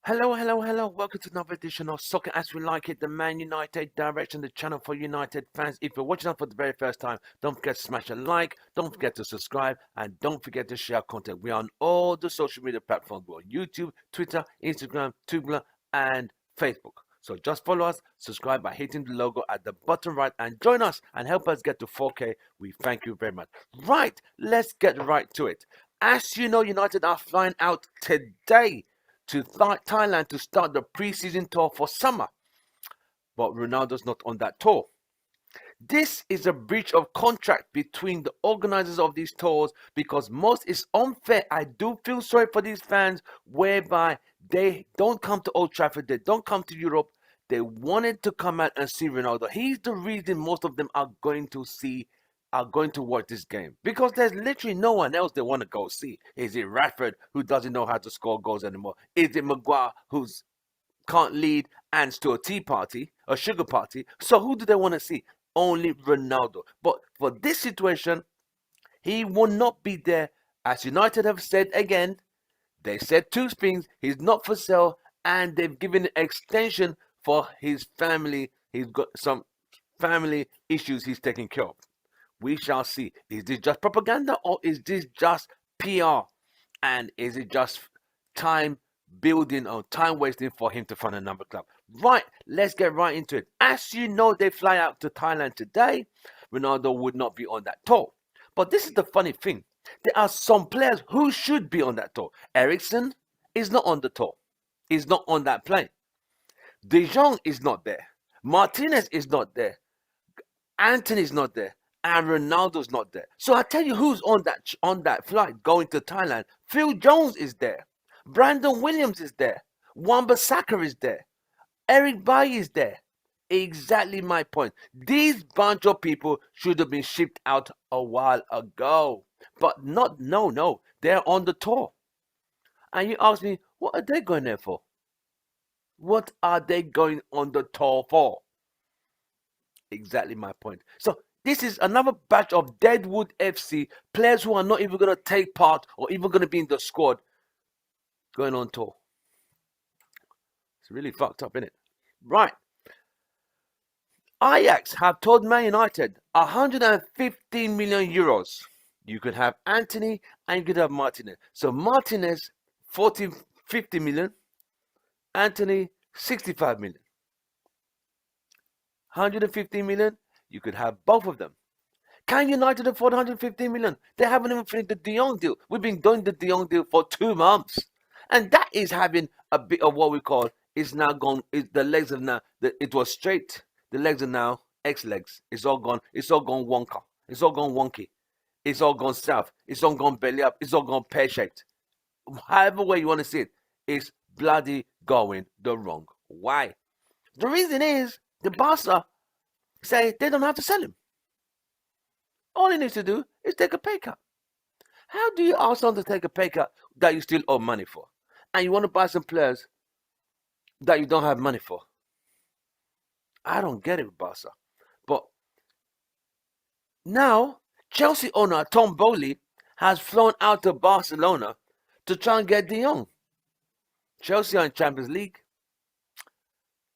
Hello, hello, hello. Welcome to another edition of Soccer As We Like It, the Man United direction, the channel for United fans. If you're watching us for the very first time, don't forget to smash a like, don't forget to subscribe, and don't forget to share content. We are on all the social media platforms. We're on YouTube, Twitter, Instagram, TUMBLER, and Facebook. So just follow us, subscribe by hitting the logo at the bottom right, and join us and help us get to 4K. We thank you very much. Right, let's get right to it. As you know, United are flying out today to Thailand to start the pre-season tour for summer. But Ronaldo's not on that tour. This is a breach of contract between the organizers of these tours because most is unfair. I do feel sorry for these fans whereby they don't come to Old Trafford, they don't come to Europe. They wanted to come out and see Ronaldo. He's the reason most of them are going to watch this game because there's literally no one else they want to go see. Is it Rashford who doesn't know how to score goals anymore? Is it Maguire who's can't lead ants to a tea party, a sugar party? So who do they want to see? Only Ronaldo. But for this situation, he will not be there. As United have said again, they said two things: he's not for sale, and they've given an extension for his family. He's got some family issues he's taking care of. We shall see. Is this just propaganda or is this just PR? And is it just time building or time wasting for him to find another club? Right, let's get right into it. As you know, they fly out to Thailand today. Ronaldo would not be on that tour. But this is the funny thing. There are some players who should be on that tour. Ericsson is not on the tour. He's not on that plane. De Jong is not there. Martinez is not there. Anthony's not there. And Ronaldo's not there. So I tell you who's on that flight going to Thailand. Phil Jones is there. Brandon Williams is there. Wan-Bissaka is there. Eric Bailly is there. Exactly my point. These bunch of people should have been shipped out a while ago. But no. They're on the tour. And you ask me, what are they going there for? What are they going on the tour for? Exactly my point. So this is another batch of Deadwood FC players who are not even going to take part or even going to be in the squad going on tour. It's really fucked up, isn't it? Right. Ajax have told Man United 115 million euros. You could have Anthony and you could have Martinez. So Martinez 50 million, Anthony 65 million. 115 million, you could have both of them. Can United afford 115 million? They haven't even finished the De Jong deal. We've been doing the De Jong deal for 2 months. And that is having a bit of what we call, it's now gone, the legs are now, it was straight. The legs are now X-legs. It's all gone wonka. It's all gone wonky. It's all gone south. It's all gone belly up. It's all gone pear-shaped. However way you want to see it, it's bloody going the wrong way. The reason is, the Barca say they don't have to sell him. All he needs to do is take a pay cut. How do you ask someone to take a pay cut that you still owe money for? And you want to buy some players that you don't have money for? I don't get it, Barca. But now, Chelsea owner Tom Bowley has flown out to Barcelona to try and get De Jong. Chelsea are in Champions League.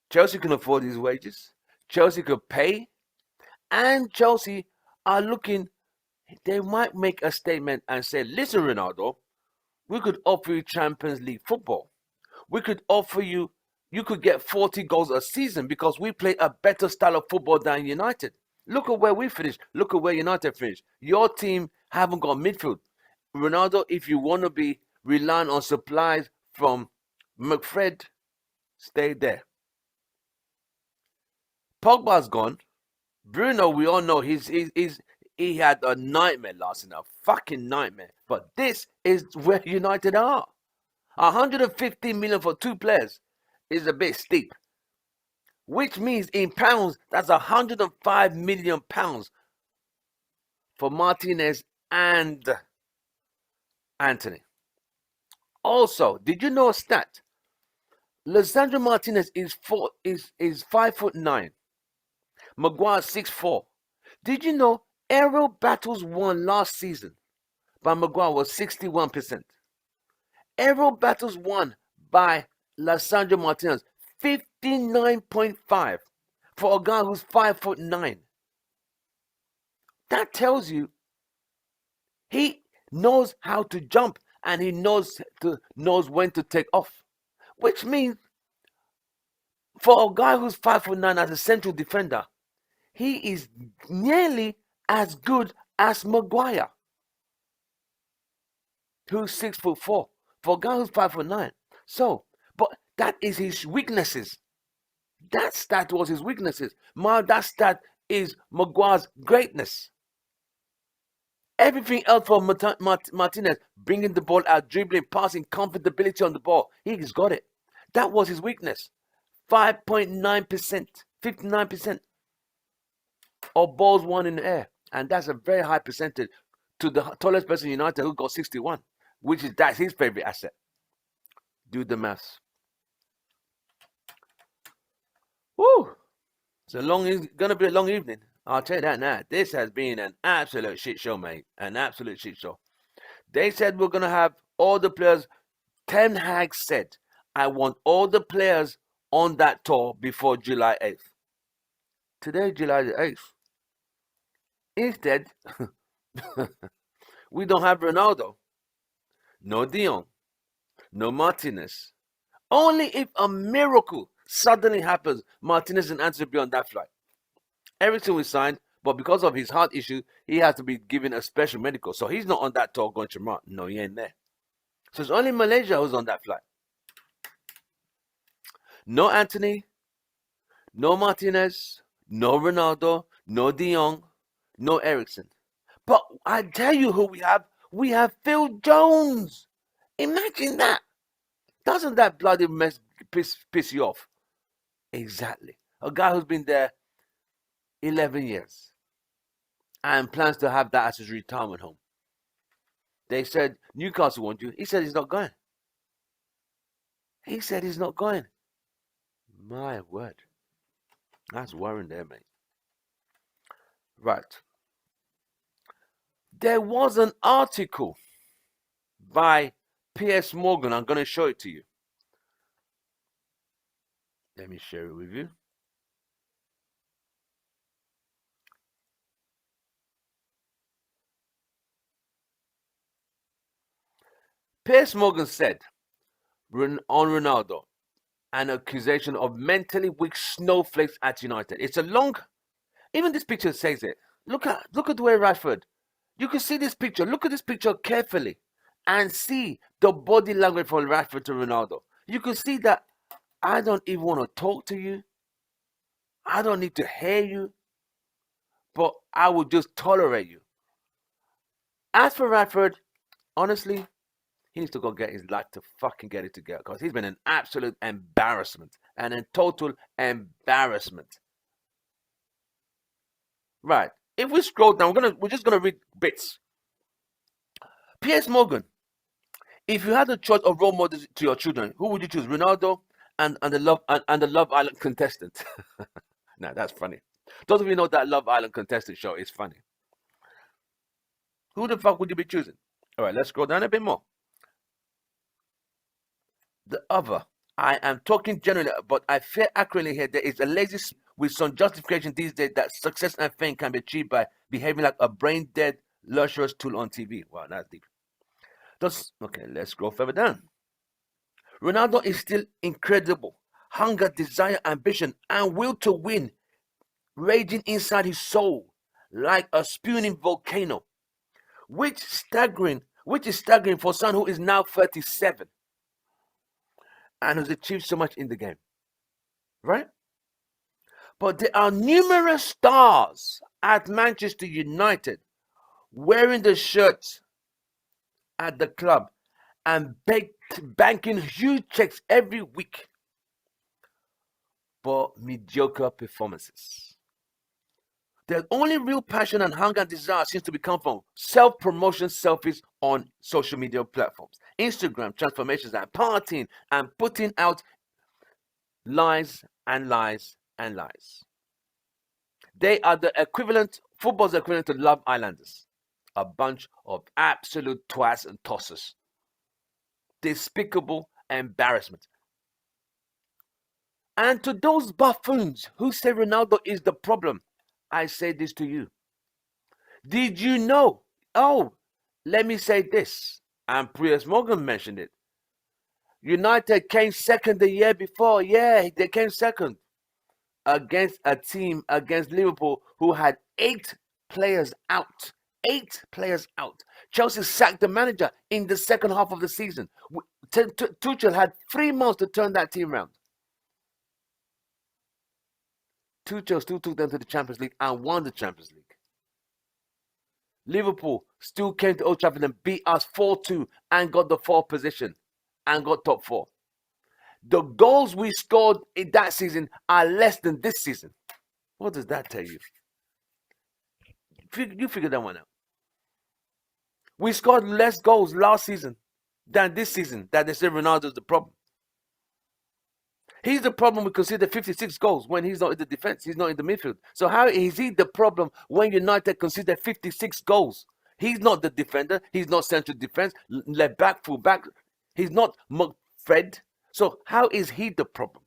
Chelsea can afford these wages. Chelsea could pay. And Chelsea are looking, they might make a statement and say, listen, Ronaldo, we could offer you Champions League football. We could offer you, you could get 40 goals a season because we play a better style of football than United. Look at where we finished. Look at where United finished. Your team haven't got midfield. Ronaldo, if you want to be relying on supplies from McFred, stay there. Pogba's gone. Bruno, we all know he had a nightmare last night, a fucking nightmare. But this is where United are. 115 million for 2 players is a bit steep. Which means in pounds, that's 105 million pounds for Martinez and Anthony. Also, did you know a stat? Lisandro Martinez is 5'9". Maguire 6'4". Did you know aerial battles won last season by Maguire was 61%. Aerial battles won by Lissandro Martinez, 59.5 for a guy who's 5'9". That tells you he knows how to jump and he knows when to take off. Which means for a guy who's 5'9" as a central defender, he is nearly as good as Maguire, who's 6'4", for a guy who's 5'9". So, but that is his weaknesses. That stat was his weaknesses. That stat is Maguire's greatness. Everything else for Martinez, bringing the ball out, dribbling, passing, comfortability on the ball, he's got it. That was his weakness. 5.9%, 59% of balls won in the air. And that's a very high percentage to the tallest person in United who got 61, that's his favorite asset. Do the maths. Woo! It's going to be a long evening. I'll tell you that now. This has been an absolute shit show, mate. An absolute shit show. They said we're going to have all the players. Ten Hag said, I want all the players on that tour before July 8th. Today, July the 8th. Instead, we don't have Ronaldo, no De Jong, no Martinez. Only if a miracle suddenly happens, Martinez and Anthony will be on that flight. Everything was signed, but because of his heart issue, he has to be given a special medical. So he's not on that tour going to Martin. No, he ain't there. So it's only Malaysia who's on that flight. No Anthony, no Martinez, no Ronaldo, no De Jong, no Eriksen. But I tell you who we have. We have Phil Jones. Imagine that. Doesn't that bloody mess piss you off? Exactly. A guy who's been there 11 years and plans to have that as his retirement home. They said Newcastle want you. He said he's not going. He said he's not going. My word. That's worrying there, mate. Right. There was an article by Piers Morgan. I'm going to show it to you. Let me share it with you. Piers Morgan said on Ronaldo, an accusation of mentally weak snowflakes at United. It's a long, even this picture says it. Look at the way Rashford. You can see this picture. Look at this picture carefully and see the body language from Rashford to Ronaldo. You can see that I don't even want to talk to you. I don't need to hear you. But I will just tolerate you. As for Rashford, honestly, he needs to go get his life to fucking get it together, because he's been an absolute embarrassment and a total embarrassment. Right. If we scroll down, we're just gonna read bits. Piers Morgan, if you had a choice of role models to your children, who would you choose? Ronaldo and the Love Island contestant. Now that's funny. Those of you know that Love Island contestant show is funny. Who the fuck would you be choosing? All right, let's scroll down a bit more. The other, I am talking generally, but I fear accurately here. There is a lazy with some justification these days that success and fame can be achieved by behaving like a brain-dead, luxurious tool on TV. Wow, that's deep. Okay, let's go further down. Ronaldo is still incredible. Hunger, desire, ambition, and will to win raging inside his soul like a spewing volcano, which is staggering for someone who is now 37 and has achieved so much in the game, right? But there are numerous stars at Manchester United wearing the shirts at the club and banking huge checks every week for mediocre performances. The only real passion and hunger and desire seems to come from self-promotion selfies on social media platforms, Instagram transformations, and partying and putting out lies and lies and lies. They are the football's equivalent to Love Islanders, a bunch of absolute twats and tossers. Despicable embarrassment. And to those buffoons who say Ronaldo is the problem, I say this to you. Did you know? Oh, let me say this. And Piers Morgan mentioned it. United came second the year before. Yeah, they came second against a team, against Liverpool, who had 8 players out. 8 players out. Chelsea sacked the manager in the second half of the season. Tuchel had 3 months to turn that team around. Tuchel still took them to the Champions League and won the Champions League. Liverpool still came to Old Trafford and beat us 4-2 and got the 4th position and got top 4. The goals we scored in that season are less than this season. What does that tell you? You figure that one out. We scored less goals last season than this season. That they say Ronaldo's the problem. He's the problem. We consider 56 goals when he's not in the defense. He's not in the midfield. So how is he the problem when United consider 56 goals? He's not the defender. He's not central defense, left back, full back. He's not Fred. So how is he the problem?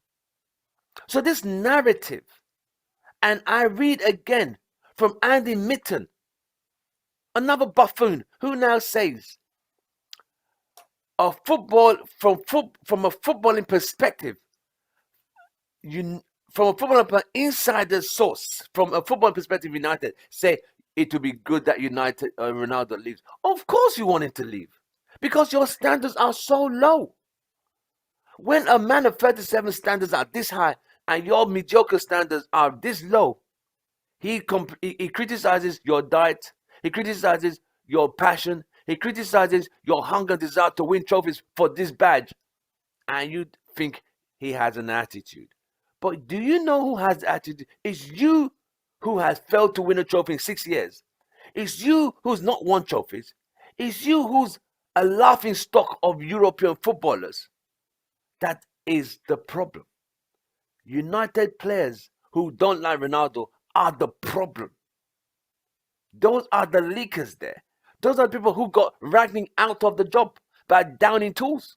So this narrative, and I read again from Andy Mitten, another buffoon, who now says, from a footballing perspective, from a football insider source, from a football perspective, United say it would be good that Ronaldo leaves. Of course you want him to leave, because your standards are so low. When a man of 37 standards are this high and your mediocre standards are this low, he criticizes your diet, he criticizes your passion, he criticizes your hunger and desire to win trophies for this badge, and you think he has an attitude. But do you know who has attitude? It's you who has failed to win a trophy in 6 years. It's you who's not won trophies. It's you who's a laughing stock of European footballers. That is the problem. United players who don't like Ronaldo are the problem. Those are the leakers there. Those are the people who got Ragnick out of the job by downing tools.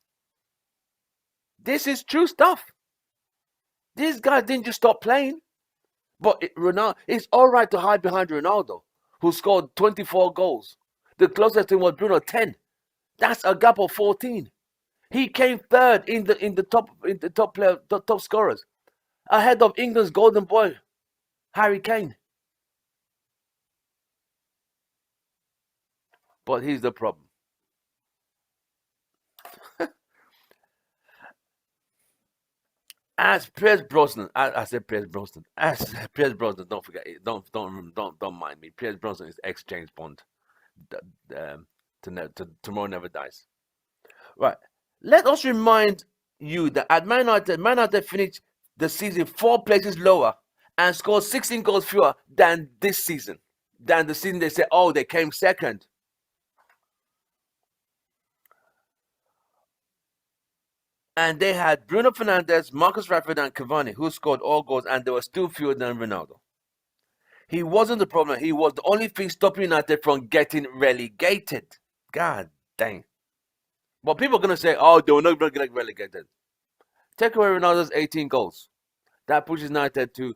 This is true stuff. These guys didn't just stop playing. But Ronaldo, it's all right to hide behind Ronaldo, who scored 24 goals. The closest to him was Bruno, 10. That's a gap of 14. He came third in the top scorers, ahead of England's golden boy, Harry Kane. But here's the problem. As Piers Brosnan, I said Piers Brosnan. As Piers Brosnan, don't forget it. Don't mind me. Piers Brosnan is ex-James Bond. Tomorrow Never Dies. Right. Let us remind you that at Man United finished the season 4 places lower and scored 16 goals fewer than this season. Than the season they said, oh, they came second. And they had Bruno Fernandes, Marcus Rashford, and Cavani, who scored all goals, and they were still fewer than Ronaldo. He wasn't the problem. He was the only thing stopping United from getting relegated. God dang. But people are going to say, oh, they were not going to get relegated. Take away Ronaldo's 18 goals. That pushes United to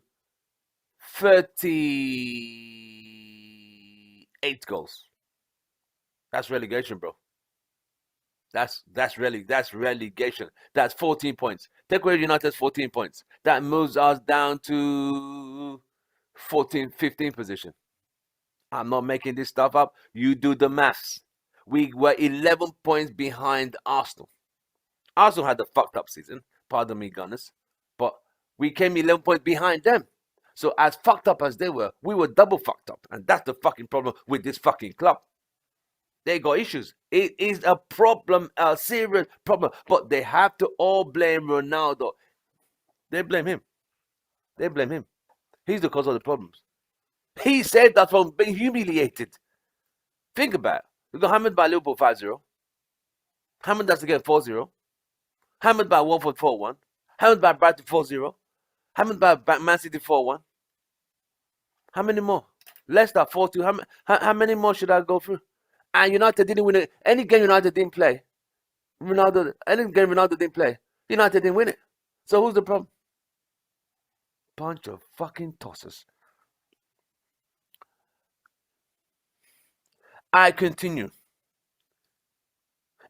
38 goals. That's relegation, bro. That's relegation. That's 14 points. Take away United's 14 points. That moves us down to 15 position. I'm not making this stuff up. You do the maths. We were 11 points behind Arsenal. Arsenal had a fucked up season. Pardon me, Gunners. But we came 11 points behind them. So as fucked up as they were, we were double fucked up. And that's the fucking problem with this fucking club. They got issues. It is a problem, a serious problem. But they have to all blame Ronaldo. They blame him. They blame him. He's the cause of the problems. He saved us from being humiliated. Think about it. We got hammered by Liverpool 5-0. Hammered us again 4-0. Hammered by Watford 4-1. Hammered by Brighton 4-0. Hammered by Man City 4-1. How many more? Leicester 4-2. How many more should I go through? And United didn't win it. Any game United didn't play. Any game Ronaldo didn't play. United didn't win it. So who's the problem? Bunch of fucking tossers. I continue.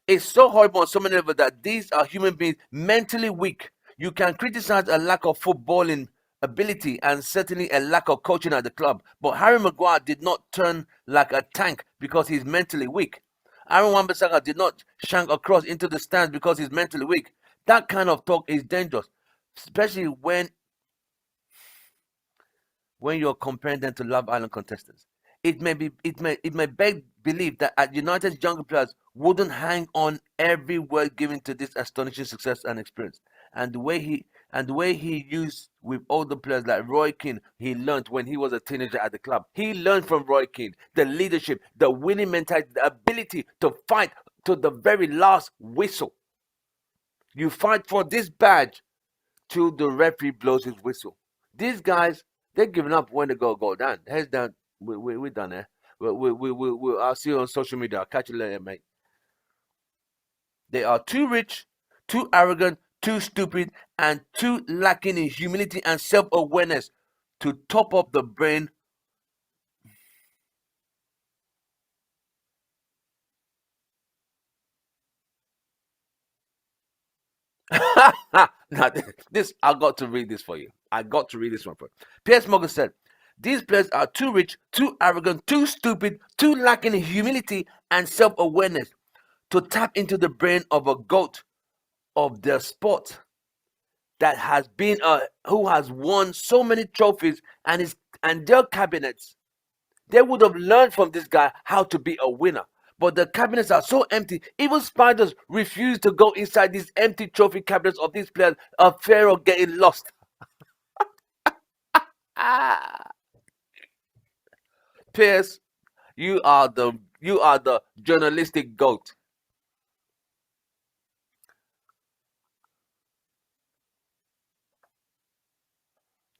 It's so horrible on so many levels that these are human beings mentally weak. You can criticize a lack of footballing ability and certainly a lack of coaching at the club, but Harry Maguire did not turn like a tank because he's mentally weak. Aaron Wan-Bissaka did not shank across into the stands because he's mentally weak. That kind of talk is dangerous, especially when you're comparing them to Love Island contestants. It may beg belief that at United's younger players wouldn't hang on every word given to this astonishing success and experience. And the way he used with older players like Roy Keane, he learned when he was a teenager at the club. He learned from Roy Keane the leadership, the winning mentality, the ability to fight to the very last whistle. You fight for this badge till the referee blows his whistle. These guys, they're giving up when they go down. Heads down. We're done there. I'll see you on social media. I'll catch you later, mate. They are too rich, too arrogant, too stupid, and too lacking in humility and self-awareness to top up the brain. Now, this I got to read this for you. I got to read this one for you. Piers Morgan said, "These players are too rich, too arrogant, too stupid, too lacking in humility and self-awareness to tap into the brain of a GOAT of their sport that has been who has won so many trophies and their cabinets. They would have learned from this guy how to be a winner. But the cabinets are so empty. Even spiders refuse to go inside these empty trophy cabinets of these players of fear of getting lost." Piers, you are the journalistic GOAT.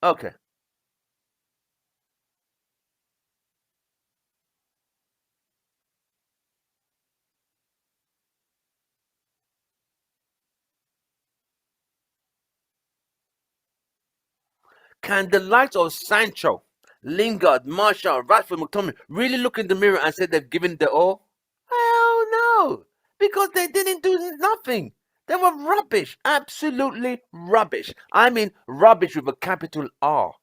Okay. Can the likes of Sancho, Lingard, Marshall, Rashford, McTominay really look in the mirror and say they've given their all? Hell no, because they didn't do nothing. They were rubbish, absolutely rubbish. I mean rubbish with a capital R.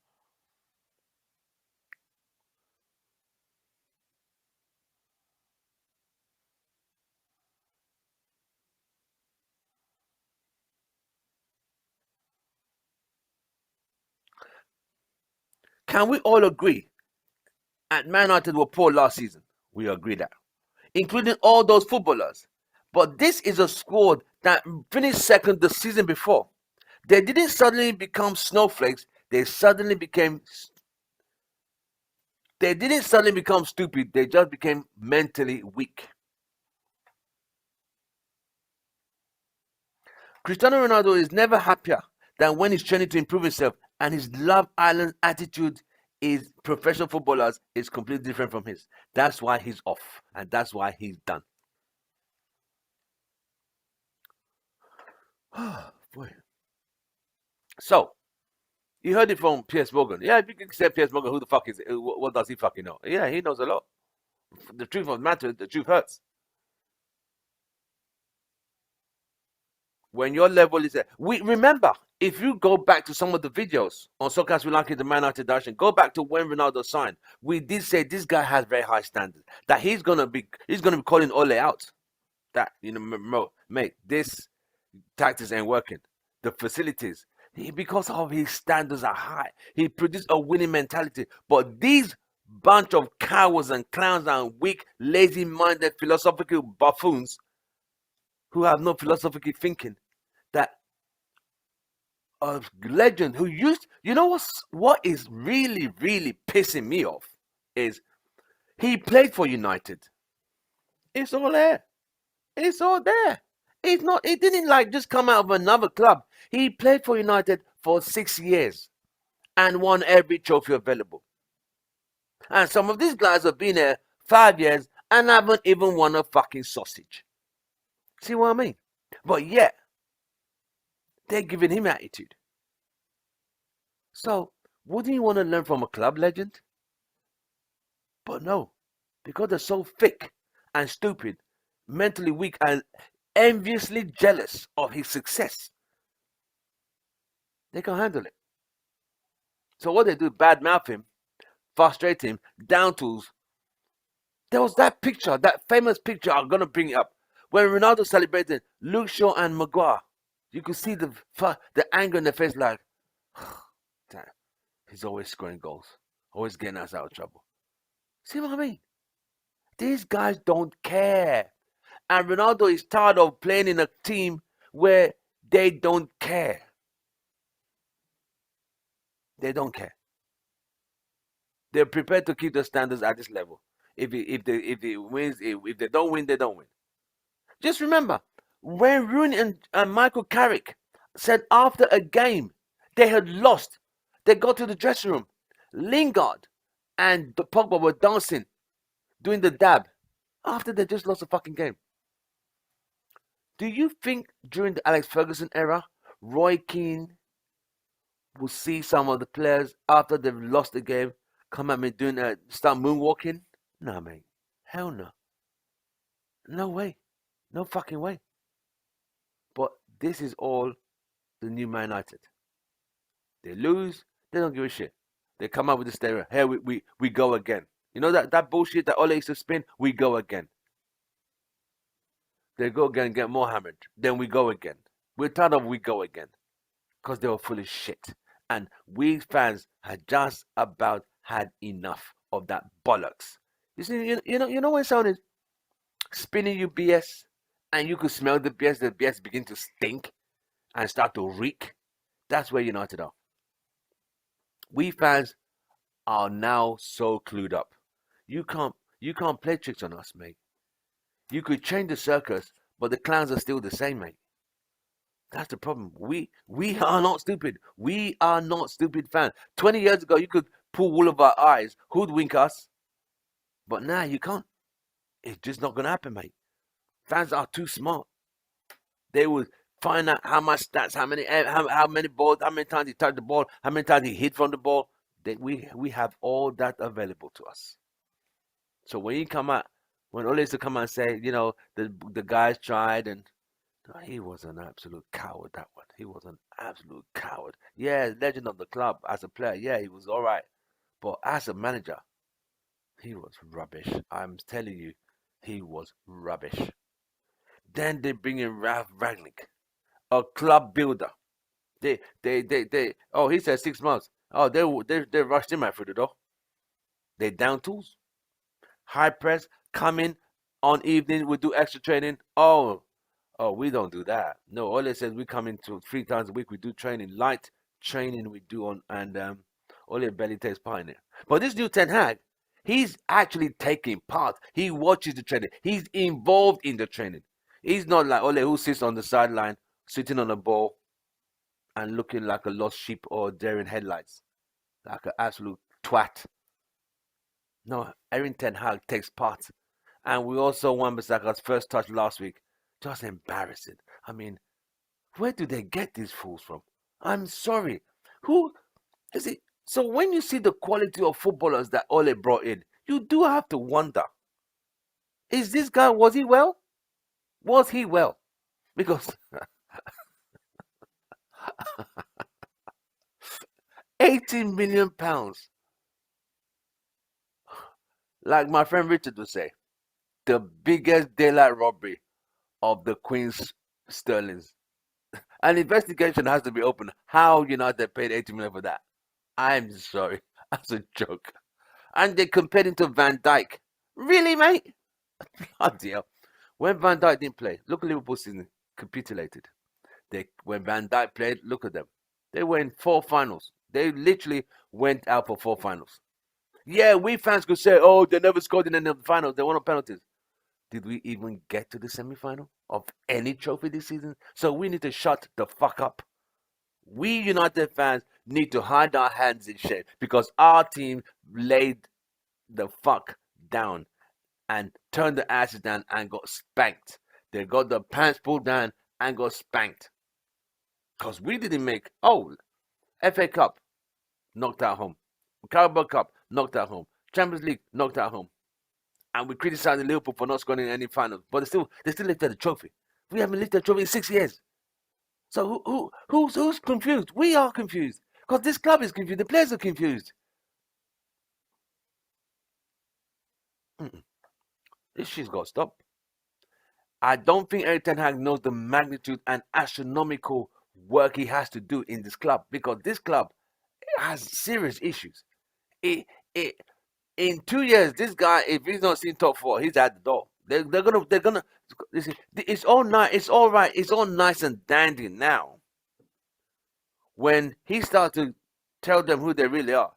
Can we all agree at Man United were poor last season? We agree that, including all those footballers. But this is a squad that finished second the season before. They didn't suddenly become snowflakes. They didn't suddenly become stupid. They just became mentally weak. Cristiano Ronaldo is never happier than when he's training to improve himself, and his Love Island attitude is professional footballers is completely different from his. That's why he's off, and that's why he's done. Boy. So, you heard it from Piers Morgan. Yeah, if you can say Piers Morgan, who the fuck is it? What does he fucking know? Yeah, he knows a lot. The truth of the matter, the truth hurts. When your level is there. We remember, if you go back to some of the videos on Soccer As We Like It, the MANUTD direction, go back to when Ronaldo signed. We did say this guy has very high standards. That he's gonna be calling Ole out. That mate, this tactics ain't working. The facilities, because of his standards are high. He produced a winning mentality. But these bunch of cowards and clowns and weak, lazy-minded, philosophical buffoons who have no philosophical thinking, that a legend who used, what is really pissing me off is he played for United. It's all there. It's all there. It's not. It didn't like just come out of another club. He played for United for 6 years and won every trophy available. And some of these guys have been there 5 years and haven't even won a fucking sausage. See what I mean? But yet they're giving him attitude. So Wouldn't you want to learn from a club legend? But no, because they're so thick and stupid, mentally weak, and enviously jealous of his success, they can't handle it. So what they do, badmouth him, frustrate him, down tools. There was that picture, that famous picture, I'm going to bring it up, when Ronaldo celebrated Luke Shaw and Maguire. You could see the anger in their face, like, damn, he's always scoring goals, always getting us out of trouble. See what I mean? These guys don't care. And Ronaldo is tired of playing in a team where they don't care. They don't care. They're prepared to keep the standards at this level. If they don't win, they don't win. Just remember, when Rooney and Michael Carrick said after a game they had lost, they got to the dressing room. Lingard and the Pogba were dancing, doing the dab after they just lost the fucking game. Do you think during the Alex Ferguson era, Roy Keane will see some of the players after they've lost the game come at me start moonwalking? Nah, mate. Hell no. No way. No fucking way. But this is all the new Man United. They lose, they don't give a shit. They come up with the stereo. Hey, we go again. You know that bullshit that Ole used to spin? We go again. They go again and get more hammered. Then we go again. We're tired of we go again. Because they were full of shit. And we fans had just about had enough of that bollocks. You see, you know when someone is spinning you BS and you could smell the BS begin to stink and start to reek? That's where United are. We fans are now so clued up. You can't play tricks on us, mate. You could change the circus, but the clowns are still the same, mate. That's the problem. We are not stupid. We are not stupid fans. 20 years ago, you could pull wool over our eyes, hoodwink us, but now you can't. It's just not gonna happen, mate. Fans are too smart. They would find out how much stats, how many balls, how many times he touched the ball, how many times he hit from the ball. We have all that available to us. So when Ole used to come out and say, the guys tried, and he was an absolute coward, that one. He was an absolute coward. Yeah, legend of the club as a player. Yeah, he was all right. But as a manager, he was rubbish. I'm telling you, he was rubbish. Then they bring in Ralph Rangnick, a club builder. He said 6 months. Oh, they rushed him out through the door. They down tools. High press, come in on evening, we do extra training. Oh, we don't do that. No, Ole says we come in 3 times a week, we do training. Light training we do on, and Ole barely takes part in it. But this new Ten Hag, he's actually taking part. He watches the training. He's involved in the training. He's not like Ole who sits on the sideline, sitting on a ball and looking like a lost sheep or deer in headlights. Like an absolute twat. No, Erin Ten Hag takes part. And we also won Bissaka's first touch last week. Just embarrassing. I mean, where do they get these fools from? I'm sorry. Who is it? So when you see the quality of footballers that Ole brought in, you do have to wonder, is this guy, was he well? Was he well? Because 18 million pounds. Like my friend Richard would say, the biggest daylight robbery of the Queen's sterlings. An investigation has to be opened. How United paid 80 million for that? I'm sorry. That's a joke. And they compared him to Van Dijk. Really, mate? Bloody hell. When Van Dijk didn't play, look at Liverpool season, capitulated. When Van Dijk played, look at them. They were in 4 finals. They literally went out for 4 finals. Yeah, we fans could say, oh, they never scored in any of the finals. They won on penalties. Did we even get to the semi-final of any trophy this season? So we need to shut the fuck up. We United fans need to hide our hands in shame because our team laid the fuck down and turned the asses down and got spanked. They got the pants pulled down and got spanked. Because we didn't make, FA Cup. knocked at home. Carabao Cup, knocked at home. Champions League, knocked at home. And we criticize Liverpool for not scoring in any finals, but they still lifted the trophy. We haven't lifted the trophy in 6 years. So who's confused? We are confused because this club is confused. The players are confused. This shit's got to stop. I don't think Erik Ten Hag knows the magnitude and astronomical work he has to do in this club because this club has serious issues. In 2 years, this guy, if he's not seen top four, he's at the door. They're gonna. Listen, it's all nice. It's all right. It's all nice and dandy now. When he starts to tell them who they really are,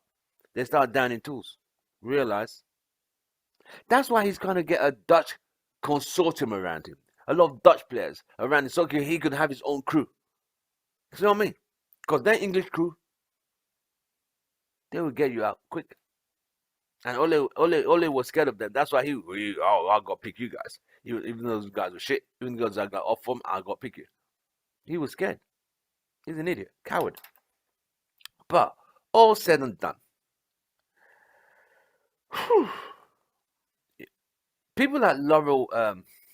they start downing tools. Realize. That's why he's gonna get a Dutch consortium around him. A lot of Dutch players around him, so he could have his own crew. You know what I mean? Because that English crew, they will get you out quick. And Ole was scared of them. That's why I got to pick you guys. Even though those guys were shit, even those guys got off from, I got to pick you. He was scared. He's an idiot, coward. But all said and done, people like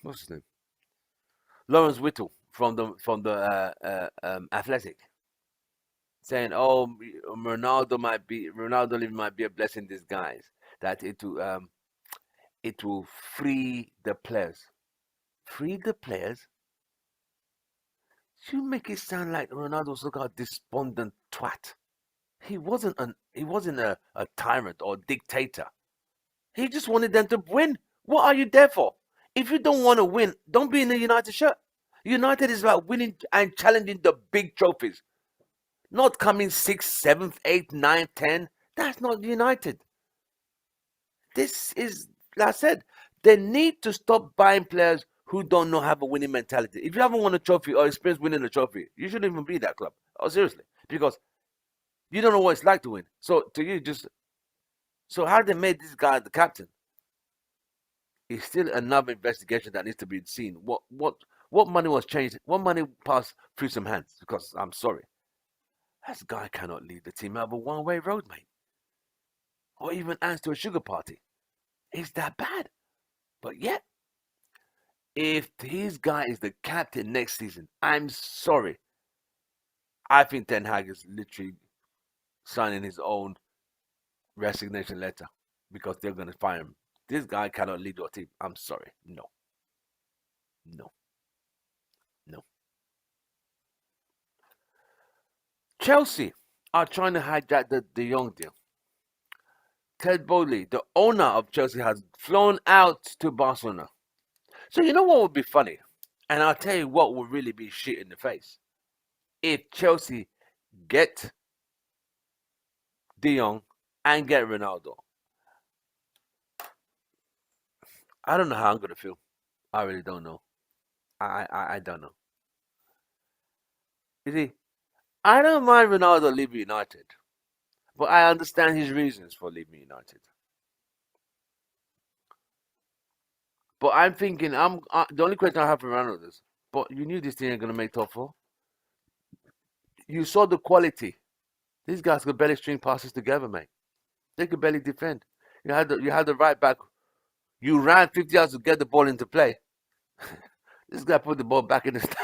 what's his name? Lawrence Whittle from the Athletic, saying, "Oh, Ronaldo might be a blessing in disguise. That it will free the players. Free the players? You make it sound like Ronaldo's look a despondent twat. He wasn't a tyrant or dictator. He just wanted them to win. What are you there for? If you don't want to win, don't be in the United shirt. United is about winning and challenging the big trophies. Not coming 6th, 7th, 8th, 9th, 10th. That's not United. This is, like I said, they need to stop buying players who don't know have a winning mentality. If you haven't won a trophy or experienced winning a trophy, you shouldn't even be that club. Oh, seriously. Because you don't know what it's like to win. So how they made this guy the captain? It's still another investigation that needs to be seen. What money was changed? What money passed through some hands? Because I'm sorry. This guy cannot lead the team out of a one-way road, mate. Or even answer to a sugar party. It's that bad. But yet, if his guy is the captain next season, I'm sorry. I think Ten Hag is literally signing his own resignation letter because they're going to fire him. This guy cannot lead your team. I'm sorry. No. Chelsea are trying to hijack the De Jong deal. Ted Boehly, the owner of Chelsea, has flown out to Barcelona. So you know what would be funny? And I'll tell you what would really be shit in the face. If Chelsea get De Jong and get Ronaldo. I don't know how I'm going to feel. I really don't know. I don't know. You see, I don't mind Ronaldo leaving United. But I understand his reasons for leaving United. But I'm thinking, the only question I have for Ronaldo is, but you knew this team ain't going to make top four. You saw the quality. These guys could barely string passes together, mate. They could barely defend. You had the right back. You ran 50 yards to get the ball into play. This guy put the ball back in the stands.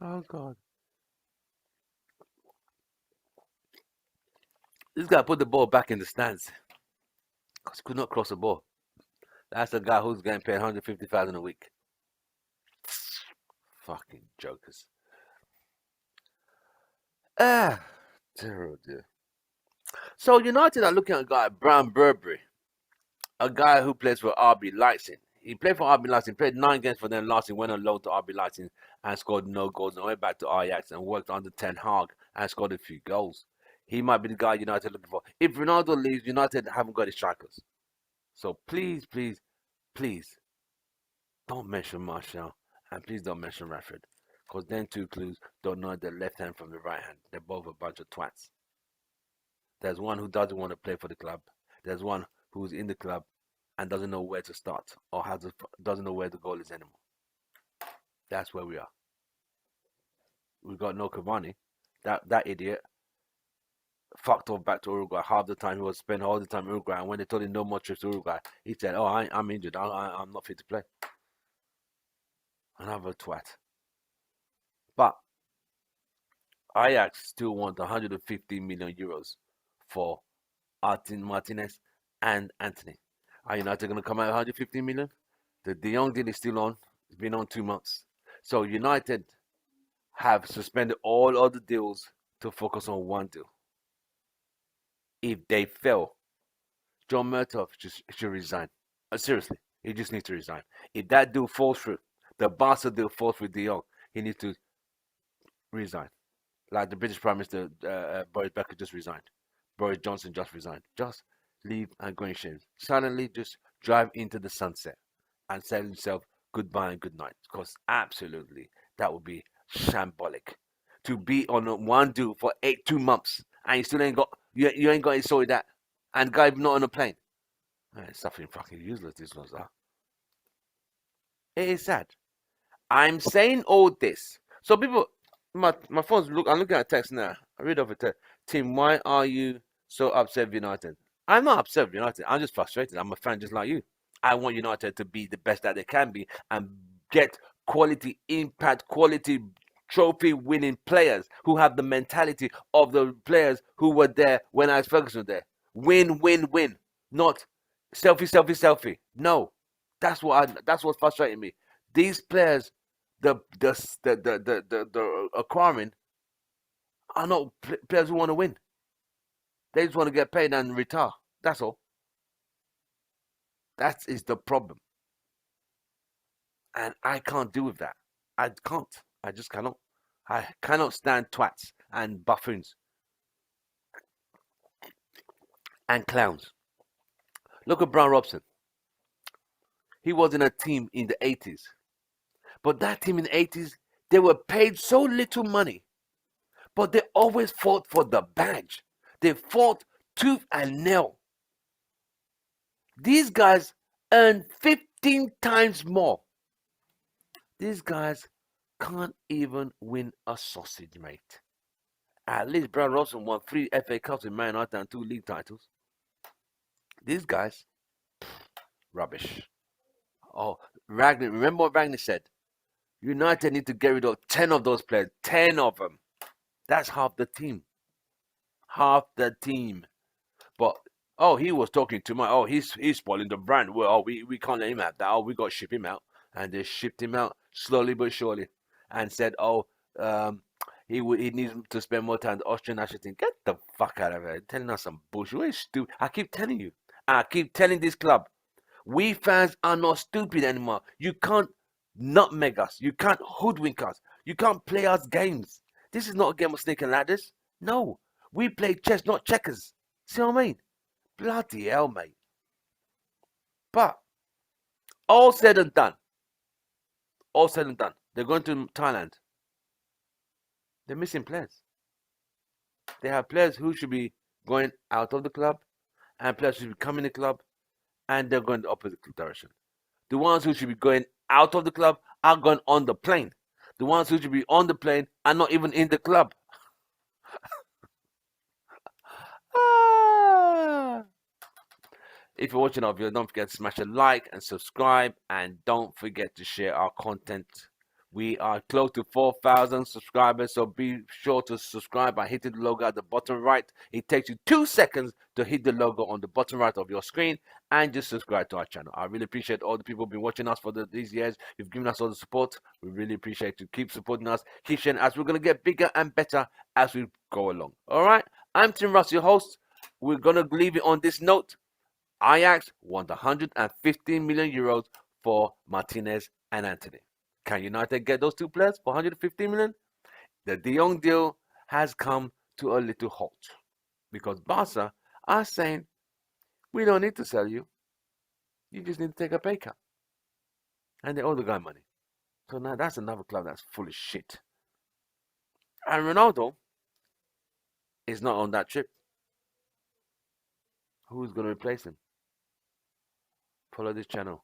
Oh, God. This guy put the ball back in the stands because he could not cross the ball. That's the guy who's getting paid 150,000 a week. Fucking jokers. Dear oh dear. So United are looking at a guy, Brown Burberry, a guy who plays for RB Leipzig. He played for RB Leipzig, played 9 games for them last year, went on loan to RB Leipzig and scored no goals, and went back to Ajax and worked under Ten Hag and scored a few goals. He might be the guy United looking for. If Ronaldo leaves, United haven't got his strikers. So please, don't mention Martial, and please don't mention Rashford, because then two clues don't know the left hand from the right hand. They're both a bunch of twats. There's one who doesn't want to play for the club. There's one who's in the club and doesn't know where to start or doesn't know where the goal is anymore. That's where we are. we got no Cavani. That idiot fucked off back to Uruguay. Half the time he was spent all the time in Uruguay, and when they told him no more trips to Uruguay, he said, "Oh, I'm injured. I'm not fit to play." Another twat. But Ajax still want 150 million euros for Martinez and Anthony. Are United going to come out 150 million? The De Jong deal is still on. It's been on 2 months. So United have suspended all other deals to focus on one deal. If they fail, John Murtough should resign. Seriously, he just needs to resign. If that deal falls through, the Barca deal falls through De Jong, he needs to resign. Like the British Prime Minister Boris Becker just resigned. Boris Johnson just resigned. Just leave and go in shame. Suddenly just drive into the sunset and tell himself goodbye and good night. Because absolutely that would be shambolic. To be on one deal for 2 months and you still ain't got you ain't got it sorted that, and guy not on a plane. It's something fucking useless. These ones are. It is sad. I'm saying all this. So people, my phone's look. I'm looking at text now. I read over text. Tim, why are you so upset with United? I'm not upset with United. I'm just frustrated. I'm a fan just like you. I want United to be the best that they can be and get quality impact, quality trophy winning players who have the mentality of the players who were there when Alex Ferguson was there. Win, win, win. Not selfie, selfie, selfie. No. That's what's frustrating me. These players, the acquiring are not players who want to win. They just want to get paid and retire. That's all. That is the problem. And I can't deal with that. I can't. I just cannot. I cannot stand twats and buffoons and clowns. Look at Brian Robson. He was in a team in the 80s. But that team in the 80s, they were paid so little money. But they always fought for the badge. They fought tooth and nail. These guys earn 15 times more. These guys can't even win a sausage, mate. At least Brian Robson won 3 FA Cups in Man United and 2 league titles. These guys, rubbish. Oh, Ragnar, remember what Ragnar said? United need to get rid of 10 of those players. 10 of them. That's half the team. Half the team. But, he was talking too much. Oh, he's spoiling the brand. Well, we can't let him have that. Oh, we got to ship him out. And they shipped him out slowly but surely. And said, he needs to spend more time in the Austrian national team. Get the fuck out of here. Telling us some bullshit. We're stupid. I keep telling you. I keep telling this club. We fans are not stupid anymore. You can't nutmeg us. You can't hoodwink us. You can't play us games. This is not a game of snake and ladders. No. We play chess, not checkers. See what I mean? Bloody hell, mate. But, all said and done. They're going to Thailand. They're missing players. They have players who should be going out of the club and players who should be coming in the club, and they're going the opposite direction. The ones who should be going out of the club are going on the plane. The ones who should be on the plane are not even in the club. If you're watching our video, don't forget to smash a like and subscribe, and don't forget to share our content. We are close to 4,000 subscribers, so be sure to subscribe by hitting the logo at the bottom right. It takes you 2 seconds to hit the logo on the bottom right of your screen and just subscribe to our channel. I really appreciate all the people who've been watching us for these years. You've given us all the support. We really appreciate you. Keep supporting us. Keep sharing as we're going to get bigger and better as we go along. All right? I'm Tim Russ, your host. We're going to leave it on this note. Ajax won 115 million euros for Marthinez and Anthony. Can United get those 2 players for 115 million? The De Jong deal has come to a little halt because Barca are saying, we don't need to sell you. You just need to take a pay cut. And they owe the guy money. So now that's another club that's full of shit. And Ronaldo is not on that trip. Who's going to replace him? Follow this channel.